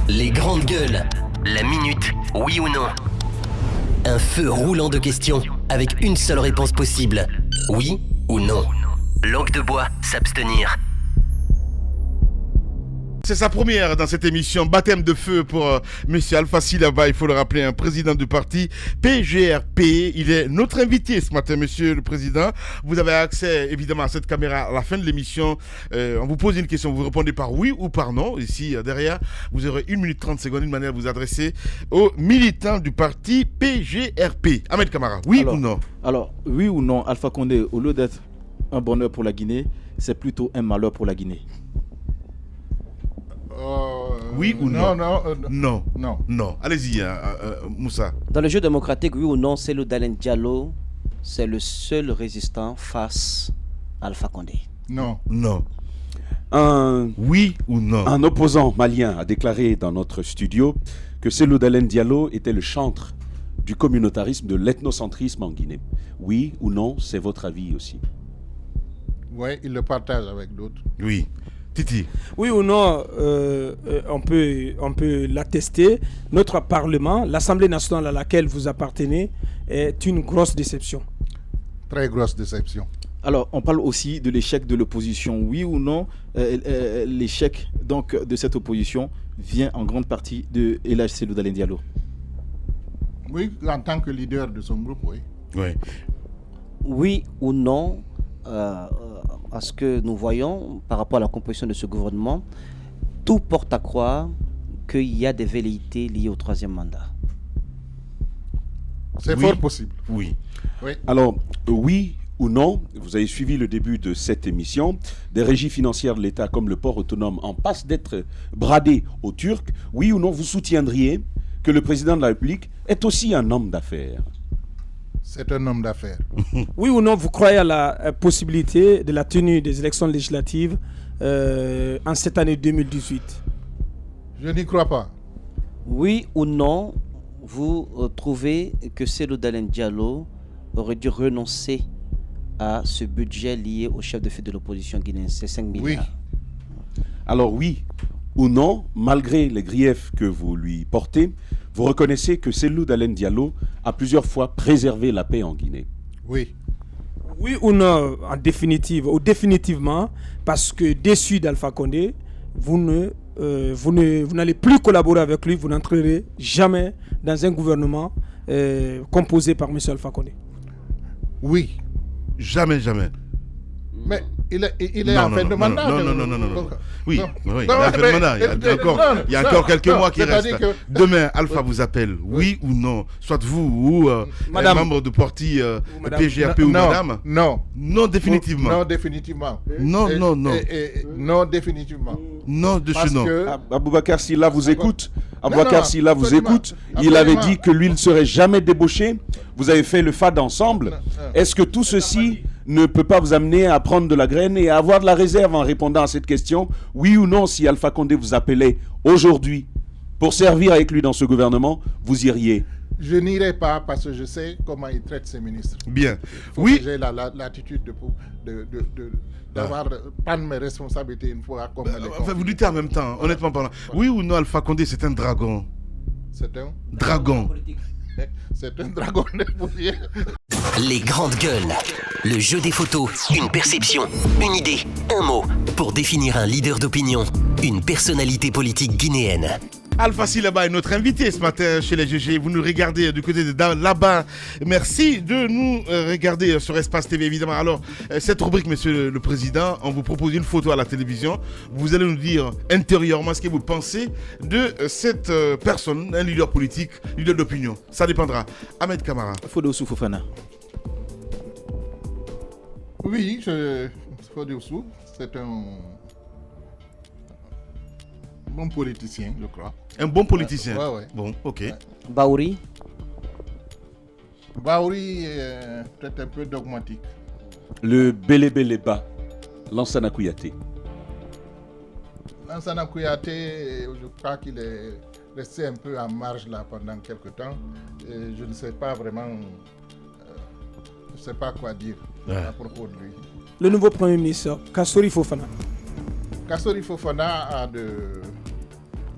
Les grandes gueules. La minute, oui ou non. Un feu roulant de questions avec une seule réponse possible. Oui ou non. Langue de bois, s'abstenir. C'est sa première dans cette émission, baptême de feu pour Monsieur Alpha Silaba, il faut le rappeler, un président du parti PGRP. Il est notre invité ce matin, Monsieur le Président. Vous avez accès évidemment à cette caméra à la fin de l'émission. On vous pose une question, vous répondez par oui ou par non. Ici, derrière, vous aurez 1 minute 30 secondes, une manière de vous adresser aux militants du parti PGRP. Ahmed Kamara, oui ou non? Alors, oui ou non, Alpha Condé, au lieu d'être un bonheur pour la Guinée, c'est plutôt un malheur pour la Guinée. Oui ou non? Non. Allez-y, Moussa. Dans le jeu démocratique, oui ou non, Cellou Dalein Diallo, c'est le seul résistant face à Alpha Condé. Non. Oui ou non? Un opposant malien a déclaré dans notre studio que Cellou Dalein Diallo était le chantre du communautarisme, de l'ethnocentrisme en Guinée. Oui ou non, c'est votre avis aussi? Oui, il le partage avec d'autres. Oui. Titi. Oui ou non, on peut l'attester. Notre Parlement, l'Assemblée nationale à laquelle vous appartenez, est une grosse déception. Très grosse déception. Alors, on parle aussi de l'échec de l'opposition. Oui ou non, l'échec donc de cette opposition vient en grande partie de El Hadj Cellou Dalein Diallo. Oui, en tant que leader de son groupe, oui. Oui ou non, à ce que nous voyons par rapport à la composition de ce gouvernement, tout porte à croire qu'il y a des velléités liées au troisième mandat. C'est fort possible. Oui. Alors, oui ou non, vous avez suivi le début de cette émission, des régies financières de l'État comme le port autonome en passe d'être bradé aux Turcs. Oui ou non, vous soutiendriez que le président de la République est aussi un homme d'affaires? C'est un homme d'affaires. Oui ou non, vous croyez à la possibilité de la tenue des élections législatives en cette année 2018? Je n'y crois pas. Oui ou non, vous trouvez que Cellou Dalein Diallo aurait dû renoncer à ce budget lié au chef de file de l'opposition guinéenne, c'est 5 milliards? Oui. Alors oui ou non, malgré les griefs que vous lui portez, vous reconnaissez que Cellou Dalein Diallo a plusieurs fois préservé la paix en Guinée? Oui. Oui ou non, en définitive, ou définitivement, parce que déçu d'Alpha Condé, vous n'allez plus collaborer avec lui, vous n'entrerez jamais dans un gouvernement composé par M. Alpha Condé. Oui. Jamais. Mais il est en fin de mandat. Non. Oui, il est en fin de mandat. Il y a encore quelques mois qui restent. Demain, Alpha vous appelle, oui ou non? Soit vous ou un membre du parti PGRP ou madame? Non. Non, définitivement. Non, définitivement. Non. Non, définitivement. Non, de chez non. Aboubacar Sylla vous écoute. Il Absolument. avait dit que lui ne serait jamais débauché. Vous avez fait le FAD ensemble. Est-ce que tout ceci ne peut pas vous amener à prendre de la graine et à avoir de la réserve en répondant à cette question? Oui ou non, si Alpha Condé vous appelait aujourd'hui pour servir avec lui dans ce gouvernement, vous iriez? Je n'irai pas parce que je sais comment il traite ses ministres. Bien. Oui. J'ai l'attitude d'avoir prendre mes responsabilités une fois comme elle est. Enfin, vous dites en même temps, honnêtement parlant. Oui ou non, Alpha Condé, c'est un dragon? C'est un dragon. C'est un dragon de poussière. Les grandes gueules. Le jeu des photos, une perception, une idée, un mot. Pour définir un leader d'opinion, une personnalité politique guinéenne. Alpha Silaba est notre invité ce matin chez les GG. Vous nous regardez du côté de là-bas. Merci de nous regarder sur Espace TV, évidemment. Alors, cette rubrique, Monsieur le Président, on vous propose une photo à la télévision. Vous allez nous dire intérieurement ce que vous pensez de cette personne, un leader politique, leader d'opinion. Ça dépendra. Ahmed Kamara. Fodoussou Fofana. Oui, Fodoussou, c'est un bon politicien, je crois. Un bon politicien. Ouais. Bon, ok. Ouais. Baouri est peut-être un peu dogmatique. Le Bélé-Bélé-Bas, Lansana Kouyaté. Lansana Kouyaté, je crois qu'il est resté un peu en marge là pendant quelques temps. Et je ne sais pas vraiment, je ne sais pas quoi dire à propos de lui. Le nouveau Premier ministre, Kassori Fofana. Kassori Fofana a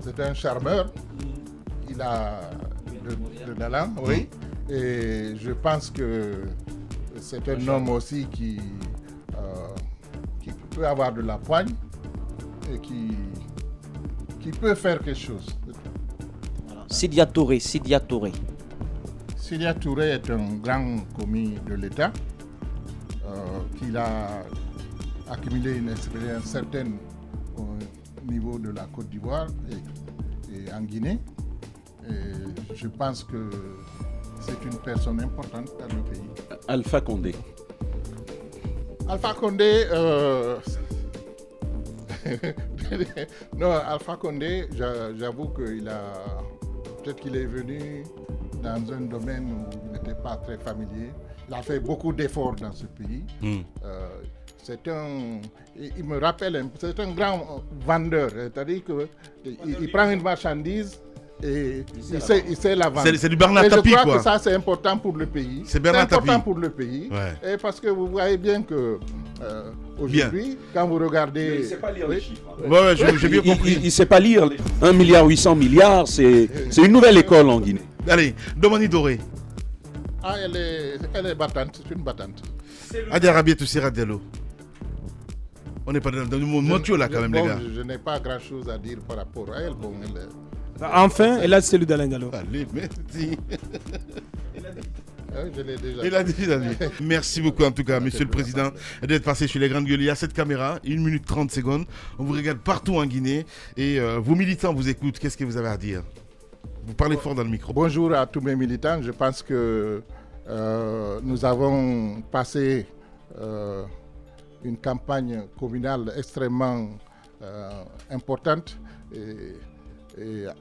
c'est un charmeur. Il a de talent, oui. Et je pense que c'est un homme aussi qui peut avoir de la poigne et qui peut faire quelque chose. Sidia Touré. Sidia Touré est un grand commis de l'État qui a accumulé une expérience certaine au niveau de la Côte d'Ivoire et en Guinée. Et je pense que c'est une personne importante dans le pays. Alpha Condé. Alpha Condé, non, Alpha Condé, j'avoue peut-être qu'il est venu dans un domaine où il n'était pas très familier. Il a fait beaucoup d'efforts dans ce pays. Il me rappelle, c'est un grand vendeur, c'est-à-dire qu'il prend une marchandise et il sait la vendre. C'est du Bernard Tapie, quoi. Je crois que ça, c'est important pour le pays. C'est Bernard Tapie. Important pour le pays. Ouais. Et parce que vous voyez bien que aujourd'hui, quand vous regardez... Il ne sait pas lire les chiffres. Ouais, j'ai bien compris. Il ne sait pas lire. 1,8 milliard, c'est une nouvelle école en Guinée. Allez, Domani Doré. Ah, elle est battante, c'est une battante. Adi Rabiatou Sera Diallo. On n'est pas dans le monde montio là quand même, les gars. Je n'ai pas grand chose à dire par rapport à elle. Enfin, elle a celui d'Alain Diallo. Allez, merci. Je l'ai déjà Il a dit. Merci beaucoup en tout cas, Monsieur le Président, d'être passé chez les Grandes Gueules. Il y a cette caméra, 1 minute 30 secondes. On vous regarde partout en Guinée et vos militants vous écoutent. Qu'est-ce que vous avez à dire? Vous parlez fort dans le micro. Bonjour à tous mes militants. Je pense que nous avons passé une campagne communale extrêmement importante et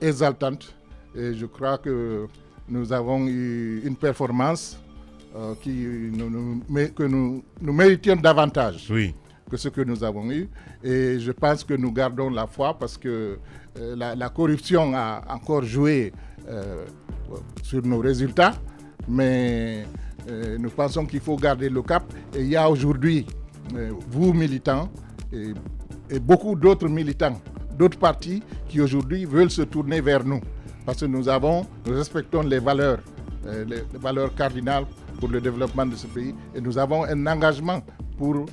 exaltante. Et je crois que nous avons eu une performance que nous méritions davantage que ce que nous avons eu. Et je pense que nous gardons la foi parce que la corruption a encore joué sur nos résultats. Mais nous pensons qu'il faut garder le cap. Et il y a aujourd'hui, vous militants, et beaucoup d'autres militants, d'autres partis qui aujourd'hui veulent se tourner vers nous. Parce que nous respectons les valeurs cardinales pour le développement de ce pays. Et nous avons un engagement pour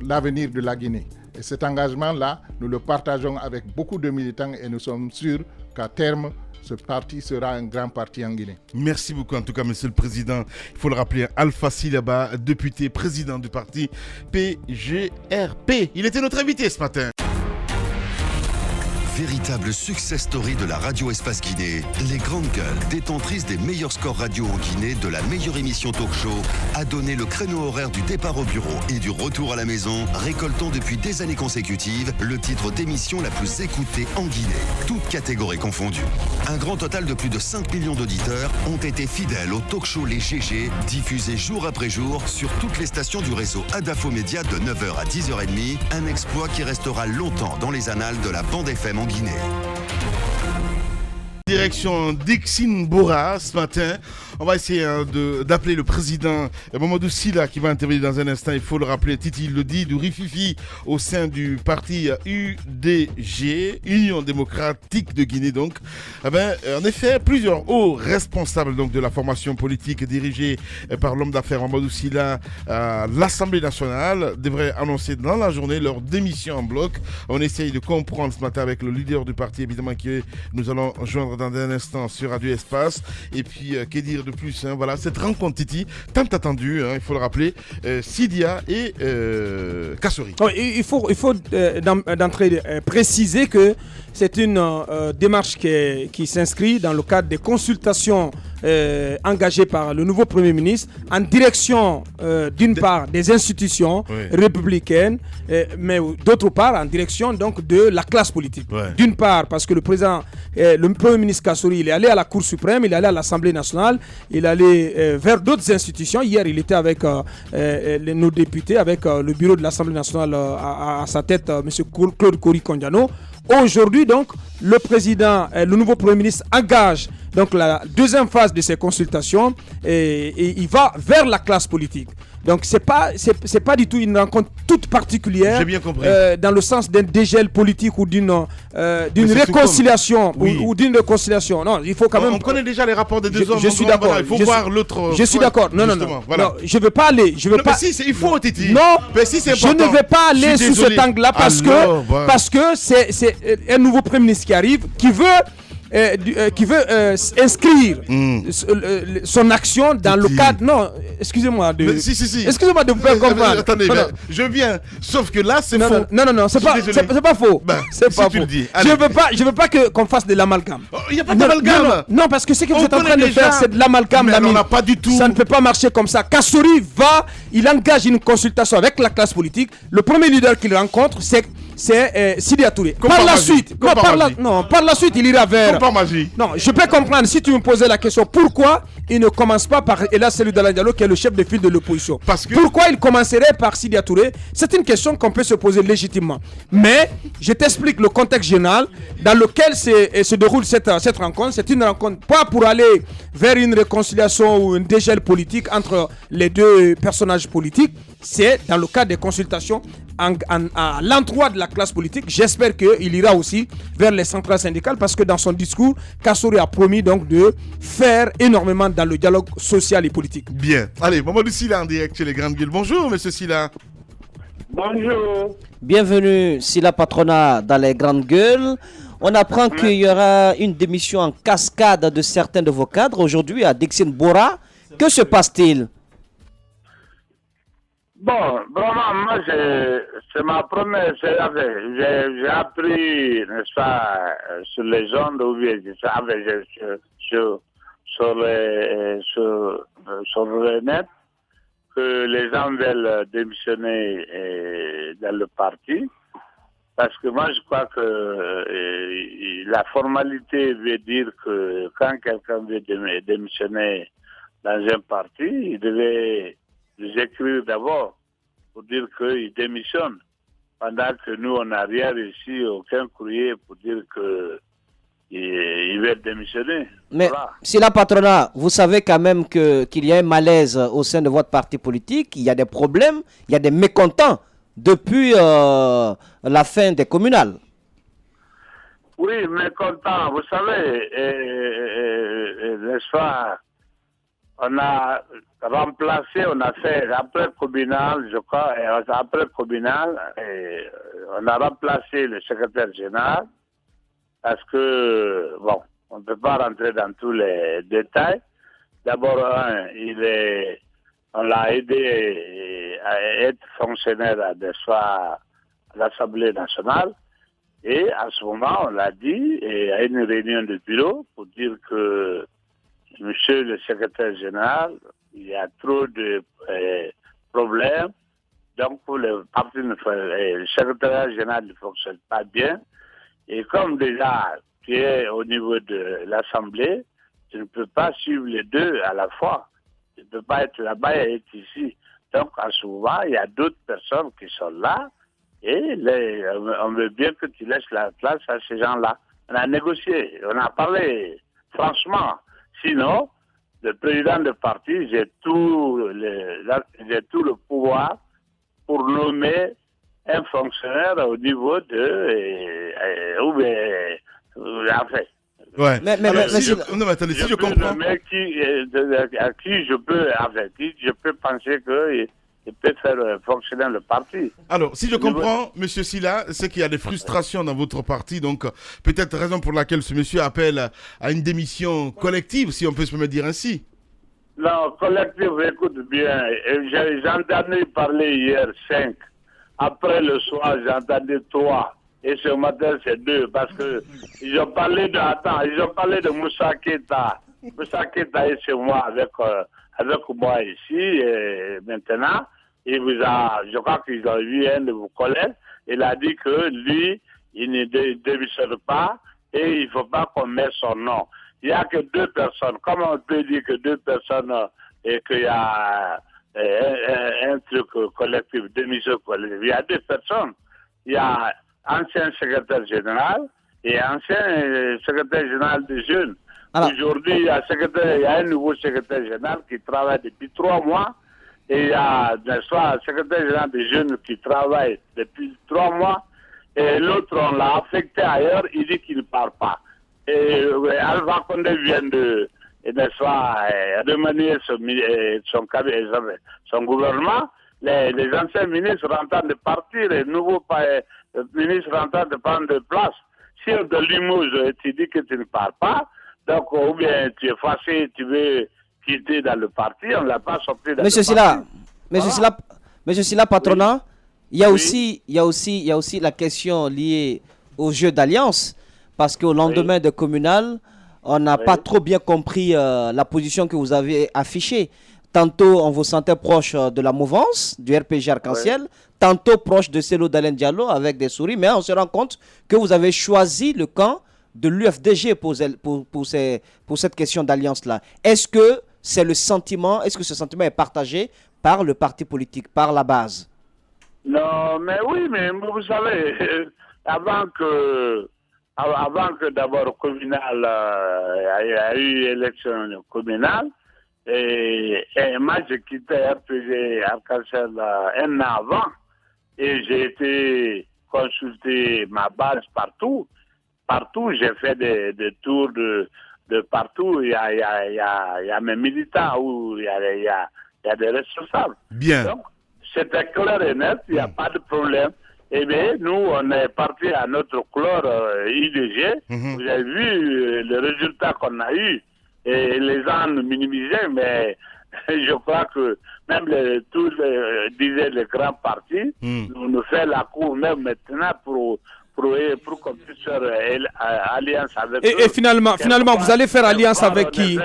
l'avenir de la Guinée. Et cet engagement-là, nous le partageons avec beaucoup de militants et nous sommes sûrs qu'à terme, ce parti sera un grand parti en Guinée. Merci beaucoup en tout cas, Monsieur le Président. Il faut le rappeler, Alpha Silaba, député, président du parti PGRP. Il était notre invité ce matin. Véritable success story de la radio Espace Guinée, les Grandes Gueules, détentrices des meilleurs scores radio en Guinée, de la meilleure émission talk show, a donné le créneau horaire du départ au bureau et du retour à la maison, récoltant depuis des années consécutives le titre d'émission la plus écoutée en Guinée, toutes catégories confondues. Un grand total de plus de 5 millions d'auditeurs ont été fidèles au talk show Les GG, diffusé jour après jour sur toutes les stations du réseau Adafo Média de 9h à 10h30, un exploit qui restera longtemps dans les annales de la bande FM en Guinée. Direction Dixine Bora ce matin. On va essayer d'appeler le président Mamadou Sylla qui va intervenir dans un instant. Il faut le rappeler, Titi le dit, du Rififi au sein du parti UDG, Union démocratique de Guinée. Donc, en effet, plusieurs hauts responsables donc, de la formation politique dirigée par l'homme d'affaires Mamadou Sylla à l'Assemblée nationale devraient annoncer dans la journée leur démission en bloc. On essaye de comprendre ce matin avec le leader du parti, évidemment, qui nous allons joindre dans un instant sur Radio Espace. Et puis, que dire de plus, hein, voilà, cette rencontre Titi, tant attendue, hein, il faut le rappeler, Sidia et Kassori. Oh, il faut d'entrée préciser que c'est une démarche qui s'inscrit dans le cadre des consultations engagées par le nouveau Premier ministre en direction d'une part des institutions républicaines, mais d'autre part en direction donc de la classe politique. D'une part parce que le Premier ministre Kassori, il est allé à la Cour suprême, il est allé à l'Assemblée nationale, il est allé vers d'autres institutions. Hier, il était avec nos députés, avec le bureau de l'Assemblée nationale à sa tête, M. Claude Kori Kondiano. Aujourd'hui, donc, le nouveau Premier ministre engage donc la deuxième phase de ces consultations et il va vers la classe politique. Donc c'est pas du tout une rencontre toute particulière. J'ai bien compris. Dans le sens d'un dégel politique ou d'une réconciliation ou d'une réconciliation. Non, il faut quand même. On connaît déjà les rapports des deux hommes. Je suis d'accord. Il faut voir l'autre. Je suis d'accord. Non, voilà. non, je veux pas aller. Mais si, il faut, Titi. Non, mais si c'est je ne vais pas aller sous cet angle-là parce que c'est un nouveau Premier ministre qui arrive, qui veut inscrire son action dans le cadre. Non, excusez-moi de. Excusez-moi de vous faire comprendre. Attendez, je viens. Sauf que là, c'est faux. Non, c'est pas faux. C'est pas faux. Je veux pas qu'on fasse de l'amalgame. Il n'y a pas d'amalgame. Non, parce que ce que vous êtes en train de faire, c'est de l'amalgame. Mais on n'a pas du tout. Ça ne peut pas marcher comme ça. Kassouri il engage une consultation avec la classe politique. Le premier leader qu'il rencontre, c'est Sidya Touré. Par la suite, il ira vers. Non, je peux comprendre si tu me posais la question pourquoi il ne commence pas par Ella Selou Dalein Diallo qui est le chef de file de l'opposition. Pourquoi il commencerait par Sidya Touré? C'est une question qu'on peut se poser légitimement. Mais je t'explique le contexte général dans lequel se déroule cette rencontre. C'est une rencontre pas pour aller vers une réconciliation ou un dégel politique entre les deux personnages politiques. C'est dans le cadre des consultations à l'endroit de la classe politique. J'espère qu'il ira aussi vers les centrales syndicales parce que dans son discours, Kassouri a promis donc de faire énormément dans le dialogue social et politique. Bien. Allez, Mamadou Sylla en direct chez les Grandes Gueules. Bonjour, monsieur Sylla. Bonjour. Bienvenue, Sylla Patronat dans les Grandes Gueules. On apprend qu'il y aura une démission en cascade de certains de vos cadres aujourd'hui à Dixine Bora. Que se passe-t-il? Bon, vraiment, moi, c'est ma première. J'ai appris, n'est-ce pas, sur les ondes, ou bien sur le net, que les gens veulent démissionner dans le parti. Parce que moi, je crois que la formalité veut dire que quand quelqu'un veut démissionner dans un parti, il devait nous écrire d'abord pour dire qu'il démissionne. Pendant que nous, on n'a rien reçu, aucun courrier pour dire qu'il veut démissionner. Mais Sylla Patronat, vous savez quand même qu'il y a un malaise au sein de votre parti politique, il y a des problèmes, il y a des mécontents depuis la fin des communales. Oui, mécontents. Vous savez, n'est-ce pas, on a remplacé, on a fait après communal, je crois, et après communal, on a remplacé le secrétaire général parce que, bon, on ne peut pas rentrer dans tous les détails. D'abord, on l'a aidé à être fonctionnaire à l'Assemblée nationale et à ce moment, on l'a dit à une réunion de bureau pour dire que Monsieur le secrétaire général, il y a trop de problèmes. Donc, pour le parti, le secrétaire général ne fonctionne pas bien. Et comme déjà, tu es au niveau de l'Assemblée, tu ne peux pas suivre les deux à la fois. Tu ne peux pas être là-bas et être ici. Donc, à ce moment, il y a d'autres personnes qui sont là et on veut bien que tu laisses la place à ces gens-là. On a négocié, on a parlé franchement. Sinon, le président du parti, j'ai tout le pouvoir pour nommer un fonctionnaire au niveau Ouais. Mais si je comprends. À qui je peux penser qu'il peut faire fonctionner le parti. Alors, si je comprends, monsieur Sylla, c'est qu'il y a des frustrations dans votre parti, donc peut-être raison pour laquelle ce monsieur appelle à une démission collective, si on peut se me dire ainsi. Non, collective, écoute bien, j'ai entendu parler hier 5. Après le soir, j'ai entendu 3. Et ce matin, c'est 2. Parce que ils ont parlé de Moussa Keita. Moussa Keita est chez moi avec moi ici. Et maintenant, je crois qu'ils ont vu un de vos collègues. Il a dit que lui, il ne démissionne pas et il ne faut pas qu'on mette son nom. Il n'y a que 2 personnes. Comment on peut dire que 2 personnes et qu'il y a un truc collectif, démission collective? Il y a 2 personnes. Il y a ancien secrétaire général et ancien secrétaire général des jeunes. Alors, aujourd'hui, il y a un nouveau secrétaire général qui travaille depuis 3 mois Et il y a, n'est-ce pas, un secrétaire général des jeunes qui travaille depuis 3 mois, et l'autre, on l'a affecté ailleurs, il dit qu'il ne parle pas. Et Alpha Condé vient de, n'est-ce pas, remanier son gouvernement. Les anciens ministres sont en train de partir, les nouveaux ministres sont en train de prendre de place. Si on te Limoges, tu dis que tu ne parles pas, donc ou bien tu es fâché, tu veux quitter dans le parti, on ne l'a pas sorti dans Monsieur le parti. Monsieur Silla, patronat, il y a aussi la question liée au jeu d'alliance, parce qu'au lendemain de communal, on n'a pas trop bien compris la position que vous avez affichée. Tantôt, on vous sentait proche de la mouvance, du RPG Arc-en-Ciel, tantôt proche de Celo d'Alain Diallo avec des souris, mais on se rend compte que vous avez choisi le camp de l'UFDG pour cette question d'alliance-là. Est-ce que ce sentiment est partagé par le parti politique, par la base? Non, mais oui, mais vous savez, avant que d'abord communal, il y a eu élection communale, et moi j'ai quitté RPG Arc-en-Ciel un an avant, et j'ai été consulter ma base partout. Partout, j'ai fait des tours de partout. Il y a mes militants où il y a des responsables. Bien. Donc, c'était clair et net, il n'y a pas de problème. Eh bien, nous, on est parti à notre couleur IDG. Vous avez vu le résultat qu'on a eu. Et les gens nous minimisaient, mais je crois que même disaient les grands partis, nous fait la cour même maintenant pour qu'on puisse faire alliance avec eux. Et finalement, vous allez faire alliance avec qui?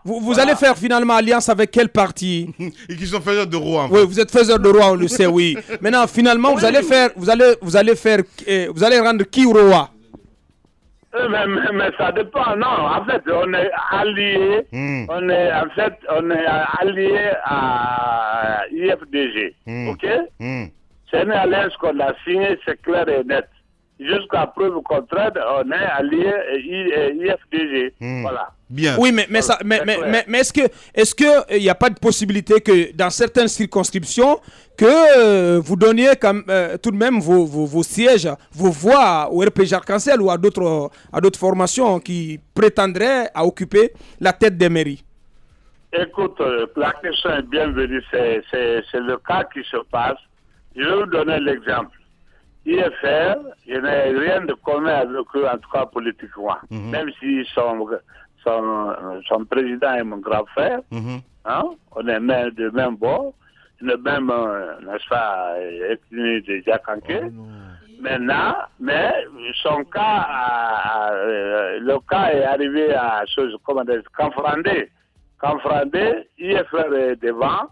Vous allez faire finalement alliance avec quel parti? Et qui sont faiseurs de roi. En fait. Oui, vous êtes faiseurs de roi, on le sait, oui. Maintenant, finalement, vous allez rendre qui roi? Mais ça dépend, non. En fait, on est allié. On est allié à IFDG. Ok? C'est une alliance qu'on a signée, c'est clair et net. Jusqu'à preuve contraire, on est allié IFDG. Voilà. Bien. Oui, mais est-ce que il n'y a pas de possibilité que dans certaines circonscriptions que vous donniez tout de même vos sièges, vos voix au RPG Arc-en-Ciel ou à d'autres formations qui prétendraient à occuper la tête des mairies? Écoute, la question est bienvenue. C'est le cas qui se passe. Je vais vous donner l'exemple. IFR, il n'y a rien de commun avec eux, en tout cas politiquement. Même si son président est mon grand frère, hein, on est de même bord, le même, n'est-ce pas, ethnie de Diakanké. Maintenant, mais son cas, le cas est arrivé à Kanfrandé. Kanfrandé, IFR est devant,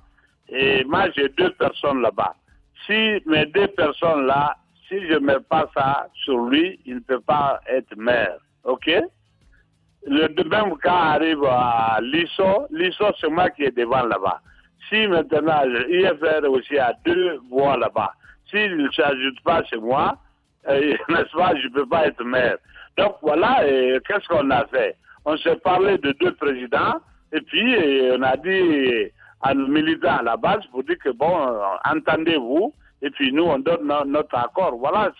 et moi j'ai 2 personnes là-bas. Si mes 2 personnes-là, si je ne mets pas ça sur lui, il ne peut pas être maire. OK? Le même cas arrive à Lisso. Lisso, c'est moi qui est devant là-bas. Si maintenant, IFR aussi a 2 voix là-bas, s'il ne s'ajoute pas chez moi, n'est-ce pas, je ne peux pas être maire. Donc voilà, qu'est-ce qu'on a fait? On s'est parlé de 2 présidents, et puis on a dit à nos militants à la base pour dire que bon, entendez-vous, et puis nous on donne notre accord. Voilà,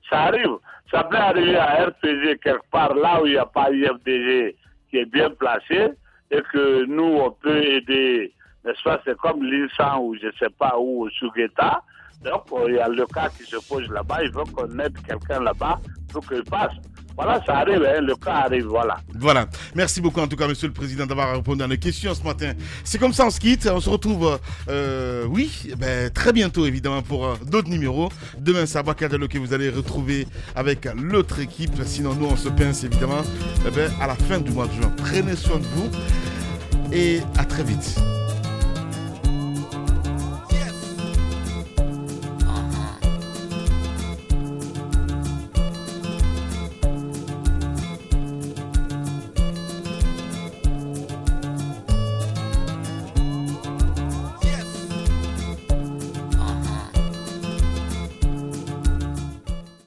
ça arrive. Ça peut arriver à RPG quelque part là où il n'y a pas IFDG qui est bien placé, et que nous on peut aider, n'est-ce pas, c'est comme l'Insan ou je ne sais pas où, au Sugeta. Donc il y a le cas qui se pose là-bas, il faut qu'on aide quelqu'un là-bas pour qu'il passe. Voilà, ça arrive, hein, le cas arrive, voilà. Voilà. Merci beaucoup en tout cas, Monsieur le Président, d'avoir répondu à nos questions ce matin. C'est comme ça, on se quitte. On se retrouve, très bientôt, évidemment, pour d'autres numéros. Demain, c'est Abakadelo que vous allez retrouver avec l'autre équipe. Sinon, nous, on se pince, évidemment, à la fin du mois de juin. Prenez soin de vous et à très vite.